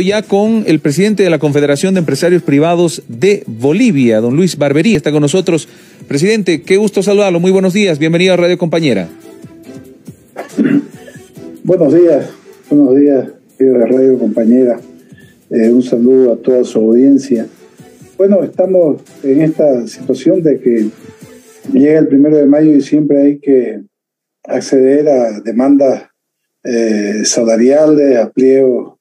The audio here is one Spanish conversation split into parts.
Ya con el presidente de la Confederación de Empresarios Privados de Bolivia, don Luis Barbería, está con nosotros. Presidente, qué gusto saludarlo, muy buenos días, bienvenido a Radio Compañera. Buenos días, de Radio Compañera. Un saludo a toda su audiencia. Bueno, estamos en esta situación de que llega el 1 de mayo y siempre hay que acceder a demandas salariales, a pliegos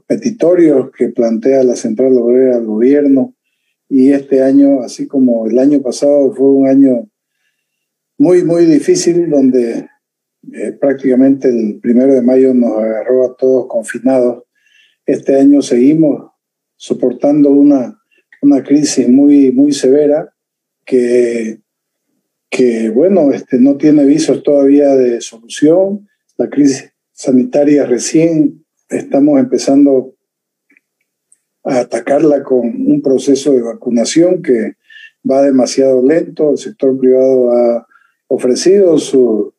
petitorios que plantea la Central Obrera al gobierno. Y este año, así como el año pasado, fue un año muy, muy difícil, donde prácticamente el 1 de mayo nos agarró a todos confinados. Este año seguimos soportando una crisis muy, muy severa que bueno, no tiene visos todavía de solución. La crisis sanitaria recién estamos empezando a atacarla con un proceso de vacunación que va demasiado lento. El sector privado ha ofrecido su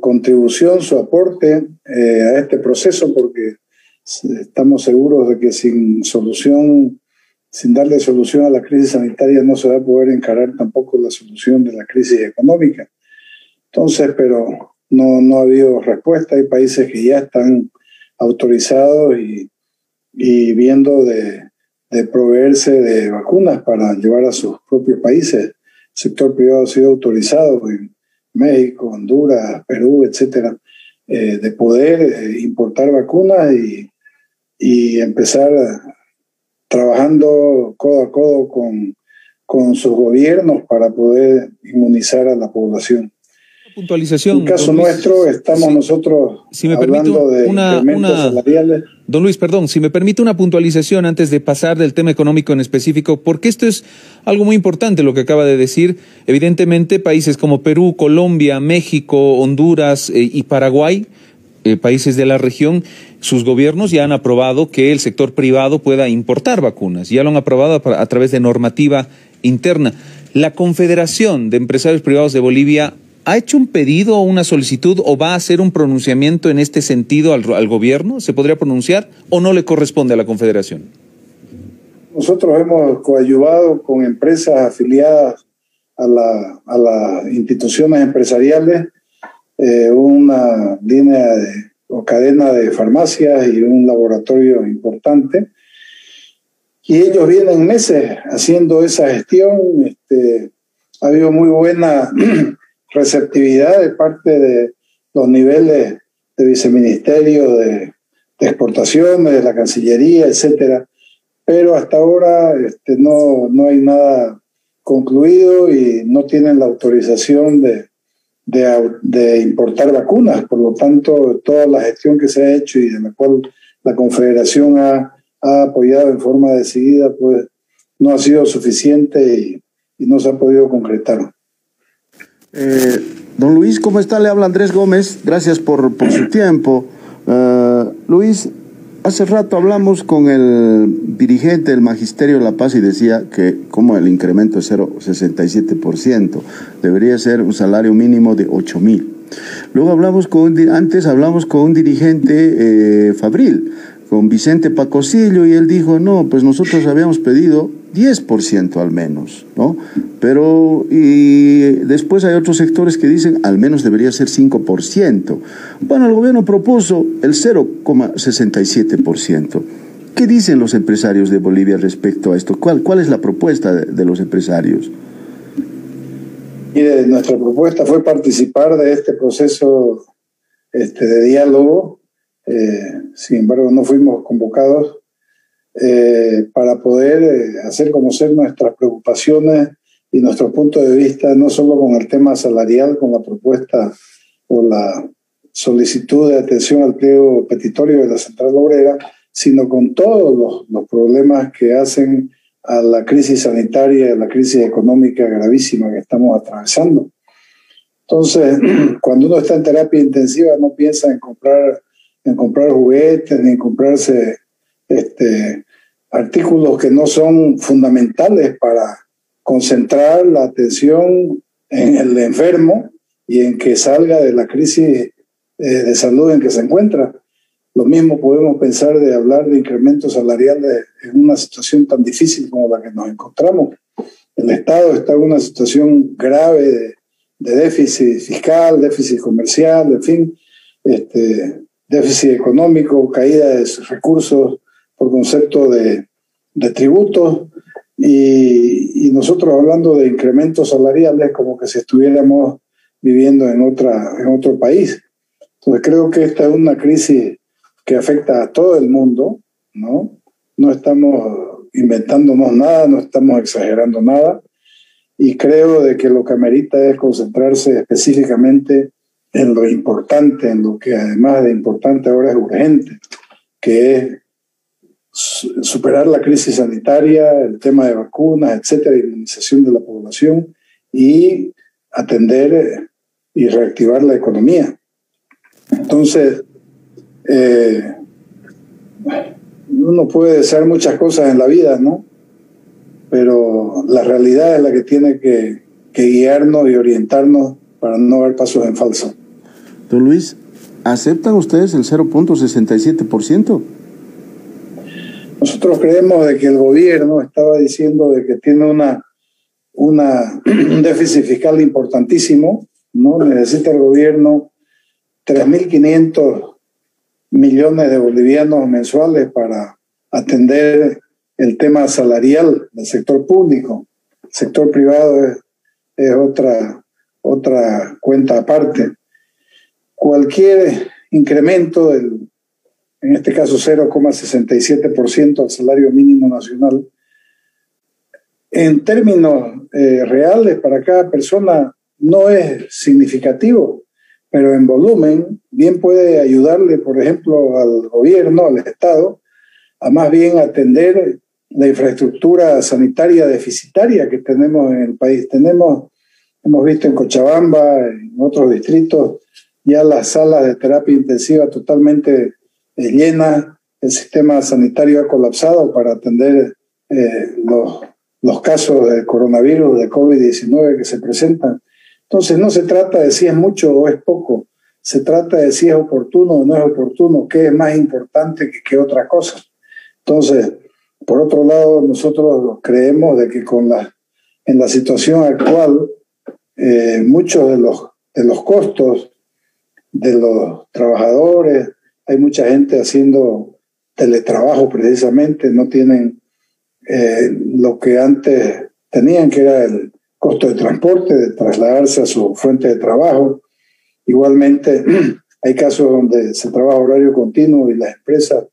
contribución, su aporte a este proceso, porque estamos seguros de que sin darle solución a la crisis sanitaria no se va a poder encarar tampoco la solución de la crisis económica. Entonces, pero no ha habido respuesta. Hay países que ya están autorizados y viendo de proveerse de vacunas para llevar a sus propios países. El sector privado ha sido autorizado en México, Honduras, Perú, etcétera, de poder importar vacunas y empezar trabajando codo a codo con sus gobiernos para poder inmunizar a la población. Puntualización. En el caso nuestro, estamos nosotros hablando de incrementos salariales. Don Luis, perdón, si me permite una puntualización antes de pasar del tema económico en específico, porque esto es algo muy importante lo que acaba de decir. Evidentemente, países como Perú, Colombia, México, Honduras y Paraguay, países de la región, sus gobiernos ya han aprobado que el sector privado pueda importar vacunas. Ya lo han aprobado a través de normativa interna. La Confederación de Empresarios Privados de Bolivia ¿ha hecho un pedido o una solicitud o va a hacer un pronunciamiento en este sentido al gobierno? ¿Se podría pronunciar o no le corresponde a la Confederación? Nosotros hemos coadyuvado con empresas afiliadas a las instituciones empresariales, una línea o cadena de farmacias y un laboratorio importante. Y ellos vienen meses haciendo esa gestión. Ha habido muy buena receptividad de parte de los niveles de viceministerio, de exportaciones, de la Cancillería, etcétera. Pero hasta ahora no hay nada concluido y no tienen la autorización de importar vacunas. Por lo tanto, toda la gestión que se ha hecho y de la cual la Confederación ha apoyado en forma decidida, pues no ha sido suficiente y no se ha podido concretar. Don Luis, ¿cómo está? Le habla Andrés Gómez, gracias por su tiempo. Luis, hace rato hablamos con el dirigente del Magisterio de La Paz y decía que como el incremento es 0,67%, debería ser un salario mínimo de 8.000. Luego hablamos con un dirigente Fabril, con Vicente Pacosillo, y él dijo, no, pues nosotros habíamos pedido 10% al menos, ¿no? Pero, y después hay otros sectores que dicen, al menos debería ser 5%. Bueno, el gobierno propuso el 0,67%. ¿Qué dicen los empresarios de Bolivia respecto a esto? ¿Cuál es la propuesta de los empresarios? Mire, nuestra propuesta fue participar de este proceso de diálogo. Sin embargo, no fuimos convocados para poder hacer conocer nuestras preocupaciones y nuestro punto de vista, no solo con el tema salarial, con la propuesta o la solicitud de atención al pliego petitorio de la Central Obrera, sino con todos los problemas que hacen a la crisis sanitaria, a la crisis económica gravísima que estamos atravesando. Entonces, cuando uno está en terapia intensiva, no piensa en comprar juguetes ni en comprarse artículos que no son fundamentales para concentrar la atención en el enfermo y en que salga de la crisis de salud en que se encuentra. Lo mismo podemos pensar de hablar de incrementos salariales en una situación tan difícil como la que nos encontramos. El Estado está en una situación grave de déficit fiscal, déficit comercial, en fin, déficit económico, caída de recursos por concepto de tributos, y nosotros hablando de incrementos salariales como que si estuviéramos viviendo en otro país. Entonces creo que esta es una crisis que afecta a todo el mundo, ¿no? No estamos inventándonos nada, no estamos exagerando nada, y creo de que lo que amerita es concentrarse específicamente en lo importante, en lo que además de importante ahora es urgente, que es superar la crisis sanitaria, el tema de vacunas, etcétera, inmunización de la población y atender y reactivar la economía. Entonces, uno puede desear muchas cosas en la vida, ¿no? Pero la realidad es la que tiene que guiarnos y orientarnos para no dar pasos en falso. Don Luis, ¿aceptan ustedes el 0.67%? Nosotros creemos de que el gobierno estaba diciendo de que tiene un déficit fiscal importantísimo, ¿no? Necesita el gobierno 3.500 millones de bolivianos mensuales para atender el tema salarial del sector público. El sector privado es otra cuenta aparte. Cualquier incremento en este caso 0,67% al salario mínimo nacional, en términos reales para cada persona no es significativo, pero en volumen bien puede ayudarle, por ejemplo, al gobierno, al Estado, a más bien atender la infraestructura sanitaria deficitaria que tenemos en el país. Hemos visto en Cochabamba, en otros distritos, ya las salas de terapia intensiva totalmente llenas, el sistema sanitario ha colapsado para atender los casos de coronavirus, de COVID-19 que se presentan. Entonces no se trata de si es mucho o es poco, se trata de si es oportuno o no es oportuno, qué es más importante que otra cosa. Entonces, por otro lado, nosotros creemos de que en la situación actual, muchos de los costos de los trabajadores, hay mucha gente haciendo teletrabajo precisamente, no tienen lo que antes tenían, que era el costo de transporte, de trasladarse a su fuente de trabajo. Igualmente, hay casos donde se trabaja horario continuo y las empresas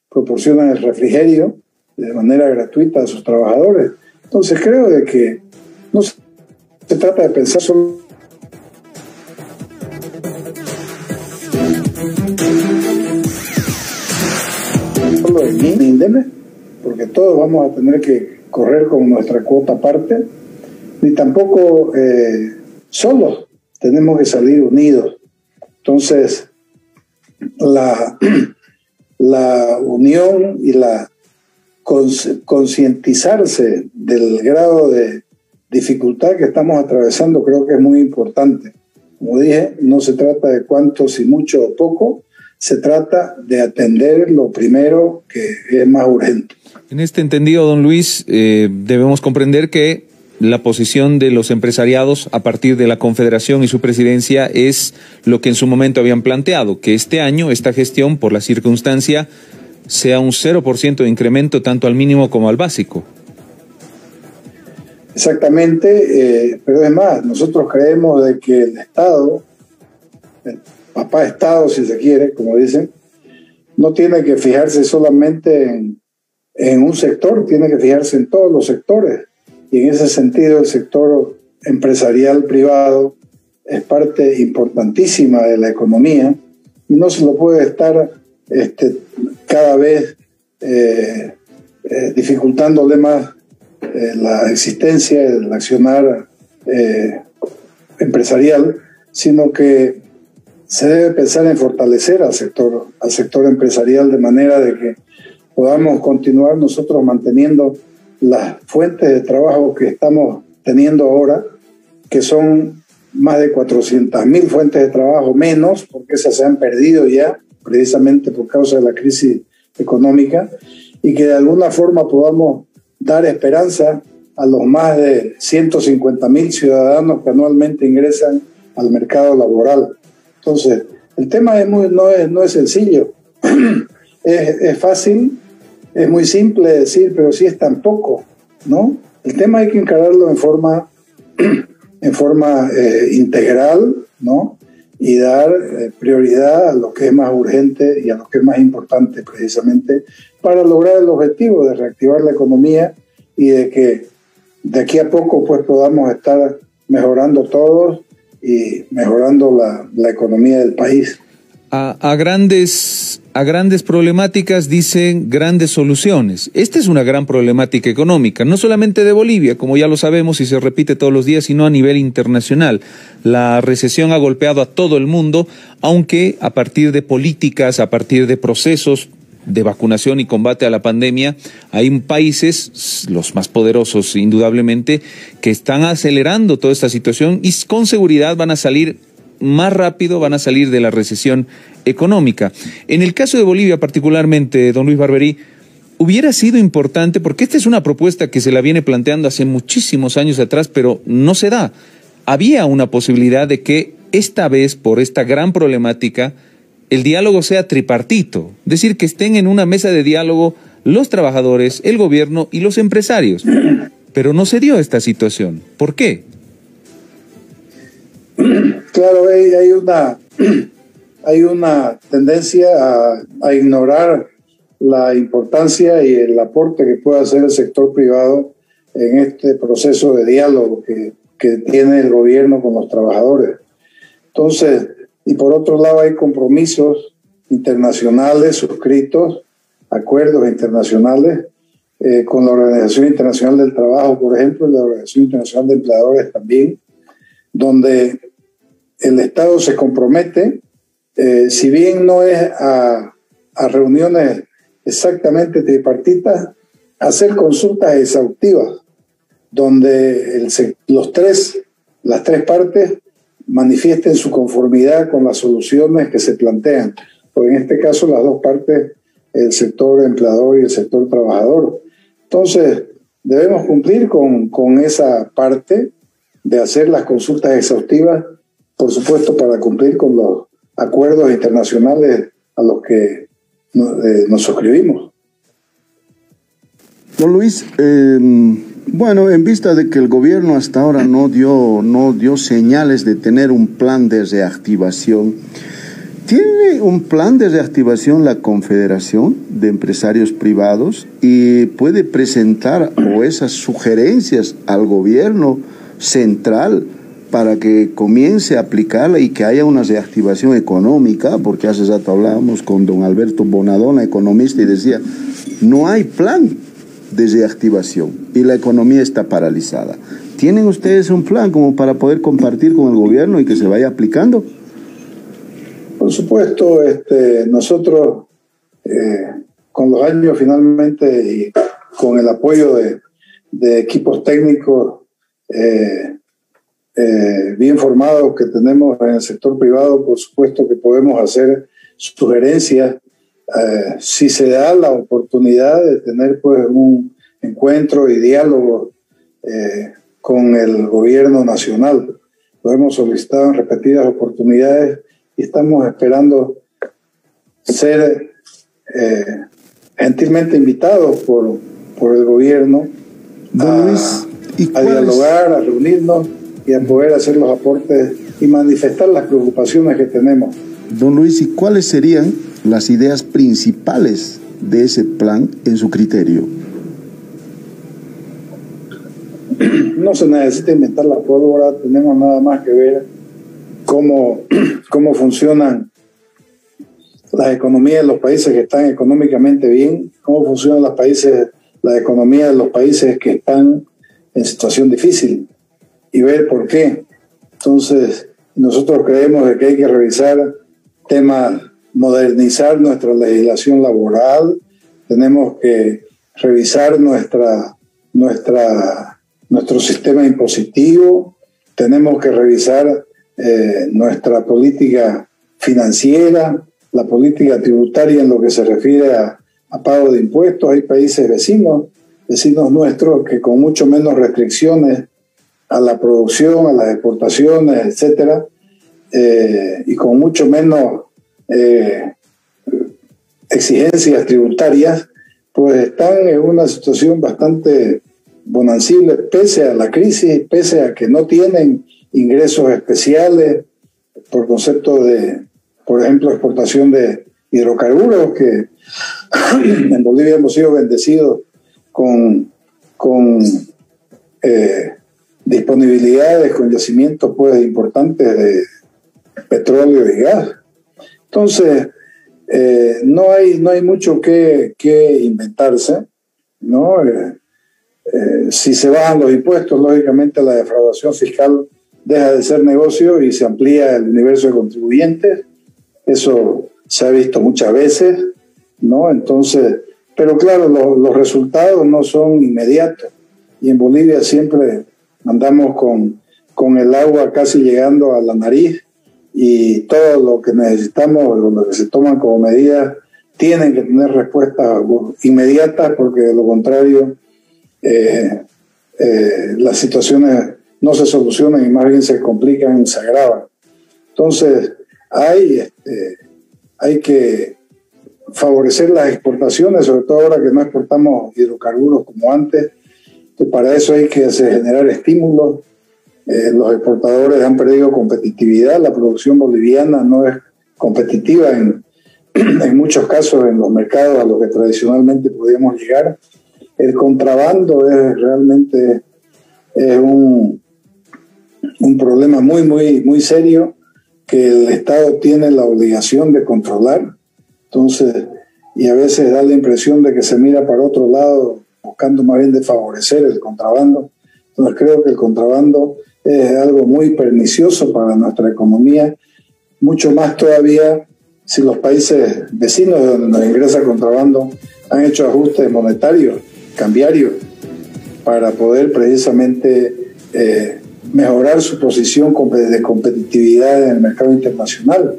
proporcionan el refrigerio de manera gratuita a sus trabajadores. Entonces creo de que no se trata de pensar solo en INDEME, porque todos vamos a tener que correr con nuestra cuota aparte, ni tampoco solos, tenemos que salir unidos. Entonces, la unión y la concientizarse del grado de dificultad que estamos atravesando creo que es muy importante. Como dije, no se trata de cuánto, si mucho o poco, se trata de atender lo primero que es más urgente. En este entendido, don Luis, debemos comprender que la posición de los empresariados a partir de la Confederación y su presidencia es lo que en su momento habían planteado, que este año, esta gestión, por la circunstancia, sea un 0% de incremento tanto al mínimo como al básico. Exactamente, pero es más, nosotros creemos de que el Estado, el papá Estado si se quiere, como dicen, no tiene que fijarse solamente en un sector, tiene que fijarse en todos los sectores. Y en ese sentido el sector empresarial privado es parte importantísima de la economía y no se lo puede estar cada vez dificultándole más la existencia, el accionar empresarial, sino que se debe pensar en fortalecer al sector empresarial de manera de que podamos continuar nosotros manteniendo las fuentes de trabajo que estamos teniendo ahora, que son más de 400.000 fuentes de trabajo menos, porque esas se han perdido ya, precisamente por causa de la crisis económica, y que de alguna forma podamos dar esperanza a los más de 150.000 ciudadanos que anualmente ingresan al mercado laboral. Entonces, el tema no es sencillo, es fácil, es muy simple decir, pero sí es tan poco, ¿no? El tema hay que encararlo en forma integral, ¿no? Y dar prioridad a lo que es más urgente y a lo que es más importante, precisamente para lograr el objetivo de reactivar la economía y de que de aquí a poco pues podamos estar mejorando todos y mejorando la economía del país. A grandes problemáticas dicen grandes soluciones. Esta es una gran problemática económica, no solamente de Bolivia, como ya lo sabemos y se repite todos los días, sino a nivel internacional. La recesión ha golpeado a todo el mundo, aunque a partir de políticas, a partir de procesos de vacunación y combate a la pandemia, hay países, los más poderosos indudablemente, que están acelerando toda esta situación y con seguridad van a salir más rápido, van a salir de la recesión económica. En el caso de Bolivia particularmente, don Luis Barberí, hubiera sido importante, porque esta es una propuesta que se la viene planteando hace muchísimos años atrás, pero no se da. Había una posibilidad de que esta vez, por esta gran problemática, el diálogo sea tripartito, es decir, que estén en una mesa de diálogo los trabajadores, el gobierno y los empresarios. Pero no se dio esta situación. ¿Por qué? Claro, hay una tendencia a ignorar la importancia y el aporte que puede hacer el sector privado en este proceso de diálogo que tiene el gobierno con los trabajadores. Entonces, y por otro lado hay compromisos internacionales suscritos, acuerdos internacionales con la Organización Internacional del Trabajo, por ejemplo, y la Organización Internacional de Empleadores también, donde el Estado se compromete, si bien no es a reuniones exactamente tripartitas, a hacer consultas exhaustivas, donde las tres partes manifiesten su conformidad con las soluciones que se plantean, o en este caso las dos partes, el sector empleador y el sector trabajador. Entonces, debemos cumplir con esa parte de hacer las consultas exhaustivas, por supuesto, para cumplir con los acuerdos internacionales a los que nos suscribimos. Don Luis, bueno, en vista de que el gobierno hasta ahora no dio señales de tener un plan de reactivación, ¿tiene un plan de reactivación la Confederación de Empresarios Privados y puede presentar esas sugerencias al gobierno central para que comience a aplicarla y que haya una reactivación económica? Porque hace rato hablábamos con don Alberto Bonadona, economista, y decía, no hay plan de reactivación y la economía está paralizada. ¿Tienen ustedes un plan como para poder compartir con el gobierno y que se vaya aplicando? Por supuesto, nosotros con los años finalmente y con el apoyo de equipos técnicos bien formados que tenemos en el sector privado, por supuesto que podemos hacer sugerencias si se da la oportunidad de tener pues un encuentro y diálogo con el gobierno nacional. Lo hemos solicitado en repetidas oportunidades y estamos esperando ser gentilmente invitados por el gobierno a dialogar, a reunirnos y a poder hacer los aportes y manifestar las preocupaciones que tenemos. Don Luis, ¿y cuáles serían las ideas principales de ese plan en su criterio? No se necesita inventar la pólvora, tenemos nada más que ver cómo funcionan las economías de los países que están económicamente bien, cómo funcionan la economía de los países que están en situación difícil y ver por qué. Entonces, nosotros creemos de que hay que revisar temas, modernizar nuestra legislación laboral, tenemos que revisar nuestro sistema impositivo, tenemos que revisar nuestra política financiera, la política tributaria en lo que se refiere a pago de impuestos. Hay países vecinos nuestros, que con mucho menos restricciones a la producción, a las exportaciones, etcétera, y con mucho menos exigencias tributarias, pues están en una situación bastante bonancible, pese a la crisis, pese a que no tienen ingresos especiales por concepto de, por ejemplo, exportación de hidrocarburos, que en Bolivia hemos sido bendecidos con disponibilidades, con yacimientos pues importantes de petróleo y gas. Entonces, no hay mucho que inventarse, ¿no? Si se bajan los impuestos, lógicamente la defraudación fiscal deja de ser negocio y se amplía el universo de contribuyentes. Eso se ha visto muchas veces, ¿no? Entonces, pero claro, los resultados no son inmediatos, y en Bolivia siempre andamos con el agua casi llegando a la nariz, y todo lo que necesitamos, lo que se toman como medidas, tienen que tener respuestas inmediatas, porque de lo contrario las situaciones no se solucionan y más bien se complican y se agravan. Entonces hay que favorecer las exportaciones, sobre todo ahora que no exportamos hidrocarburos como antes. Entonces, para eso hay que generar estímulos. Los exportadores han perdido competitividad, la producción boliviana no es competitiva en muchos casos en los mercados a los que tradicionalmente podíamos llegar. El contrabando es realmente un problema muy serio, que el Estado tiene la obligación de controlar. Entonces, y a veces da la impresión de que se mira para otro lado, buscando más bien de favorecer el contrabando. Entonces creo que el contrabando es algo muy pernicioso para nuestra economía, mucho más todavía si los países vecinos donde nos ingresa contrabando han hecho ajustes monetarios, cambiarios, para poder precisamente mejorar su posición de competitividad en el mercado internacional.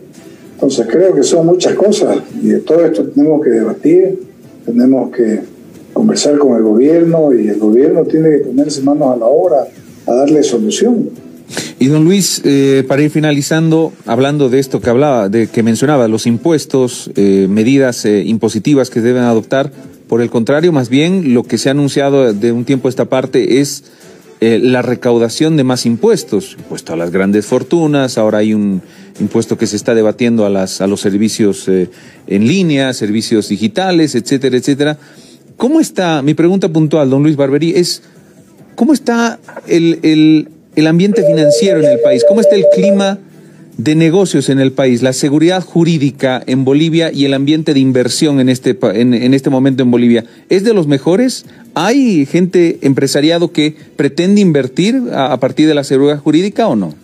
Entonces creo que son muchas cosas, y de todo esto tenemos que debatir, tenemos que conversar con el gobierno, y el gobierno tiene que ponerse manos a la obra a darle solución. Y don Luis, para ir finalizando, hablando de esto que mencionaba, los impuestos, medidas impositivas que deben adoptar, por el contrario, más bien lo que se ha anunciado de un tiempo a esta parte es la recaudación de más impuestos, impuesto a las grandes fortunas. Ahora hay un impuesto que se está debatiendo a los servicios en línea, servicios digitales, etcétera, etcétera. ¿Cómo está, mi pregunta puntual, don Luis Barberí, es cómo está el ambiente financiero en el país? ¿Cómo está el clima de negocios en el país, la seguridad jurídica en Bolivia y el ambiente de inversión en este momento en Bolivia? ¿Es de los mejores? ¿Hay gente, empresariado, que pretende invertir a partir de la seguridad jurídica o no?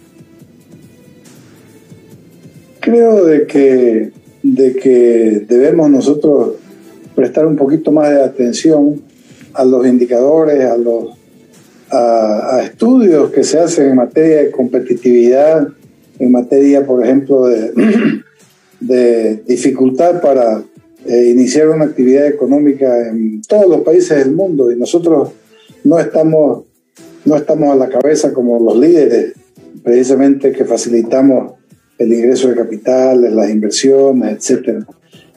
Creo de que debemos nosotros prestar un poquito más de atención a los indicadores, a estudios que se hacen en materia de competitividad, en materia, por ejemplo, de dificultad para iniciar una actividad económica en todos los países del mundo, y nosotros no estamos a la cabeza como los líderes, precisamente, que facilitamos el ingreso de capitales, las inversiones, etcétera.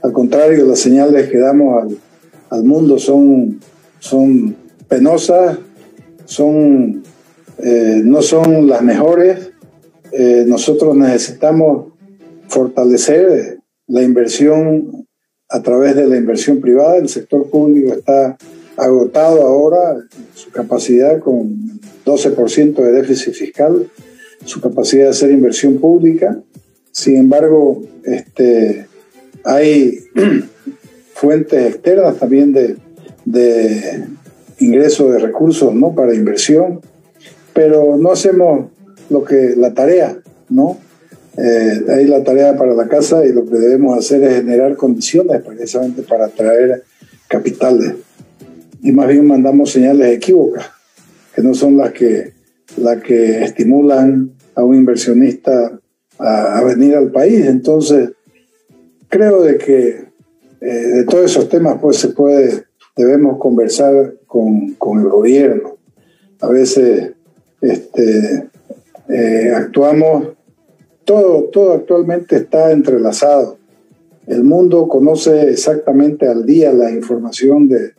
Al contrario, las señales que damos al mundo son penosas, no son las mejores. Nosotros necesitamos fortalecer la inversión a través de la inversión privada. El sector público está agotado ahora, su capacidad, con 12% de déficit fiscal, su capacidad de hacer inversión pública. Sin embargo, hay fuentes externas también de ingreso de recursos, ¿no?, para inversión, pero no hacemos la tarea, ¿no? Hay la tarea para la casa, y lo que debemos hacer es generar condiciones precisamente para atraer capitales, y más bien mandamos señales equívocas, que no son las que estimulan a un inversionista a venir al país. Entonces creo de que de todos esos temas pues debemos conversar con el gobierno. A veces actuamos, todo actualmente está entrelazado. El mundo conoce exactamente al día la información de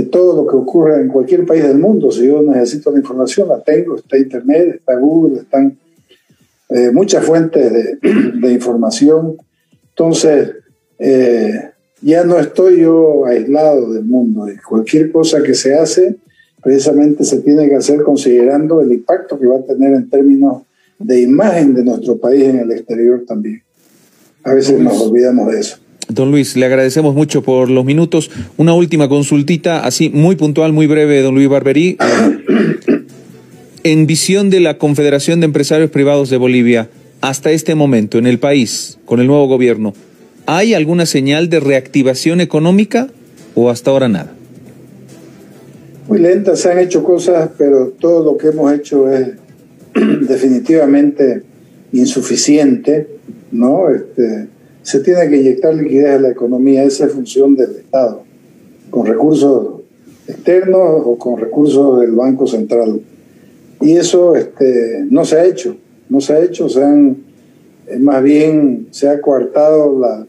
todo lo que ocurre en cualquier país del mundo. Si yo necesito la información, la tengo, está Internet, está Google, están muchas fuentes de información. Entonces, ya no estoy yo aislado del mundo. Cualquier cosa que se hace, precisamente se tiene que hacer considerando el impacto que va a tener en términos de imagen de nuestro país en el exterior también. A veces nos olvidamos de eso. Don Luis, le agradecemos mucho por los minutos. Una última consultita, así muy puntual, muy breve, don Luis Barberí. En visión de la Confederación de Empresarios Privados de Bolivia, hasta este momento, en el país, con el nuevo gobierno, ¿hay alguna señal de reactivación económica o hasta ahora nada? Muy lenta, se han hecho cosas, pero todo lo que hemos hecho es definitivamente insuficiente, ¿no? Se tiene que inyectar liquidez a la economía, esa es función del Estado, con recursos externos o con recursos del Banco Central. Y eso no se ha hecho, más bien se ha coartado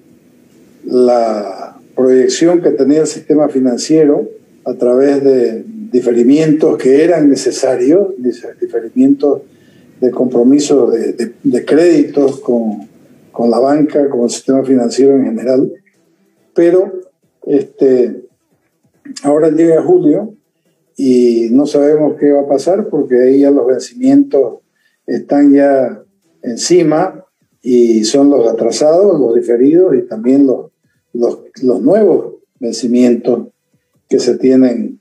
la proyección que tenía el sistema financiero a través de diferimientos que eran necesarios, diferimientos de compromisos de créditos con la banca, con el sistema financiero en general. Pero ahora llega julio y no sabemos qué va a pasar porque ahí ya los vencimientos están ya encima y son los atrasados, los diferidos y también los nuevos vencimientos que se tienen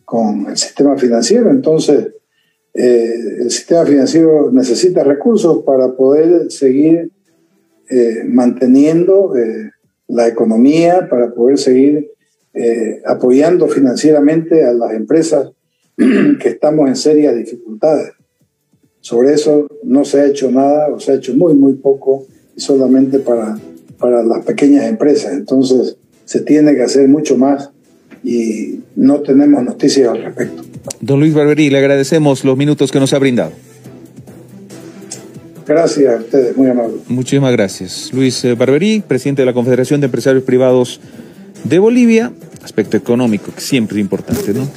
con el sistema financiero. Entonces, el sistema financiero necesita recursos para poder seguir manteniendo la economía, para poder seguir apoyando financieramente a las empresas que estamos en serias dificultades. Sobre eso no se ha hecho nada, o se ha hecho muy, muy poco, y solamente para las pequeñas empresas. Entonces, se tiene que hacer mucho más y no tenemos noticias al respecto. Don Luis Barberí, le agradecemos los minutos que nos ha brindado. Gracias a ustedes, muy amable. Muchísimas gracias. Luis Barberí, presidente de la Confederación de Empresarios Privados de Bolivia, aspecto económico que siempre es importante, ¿no?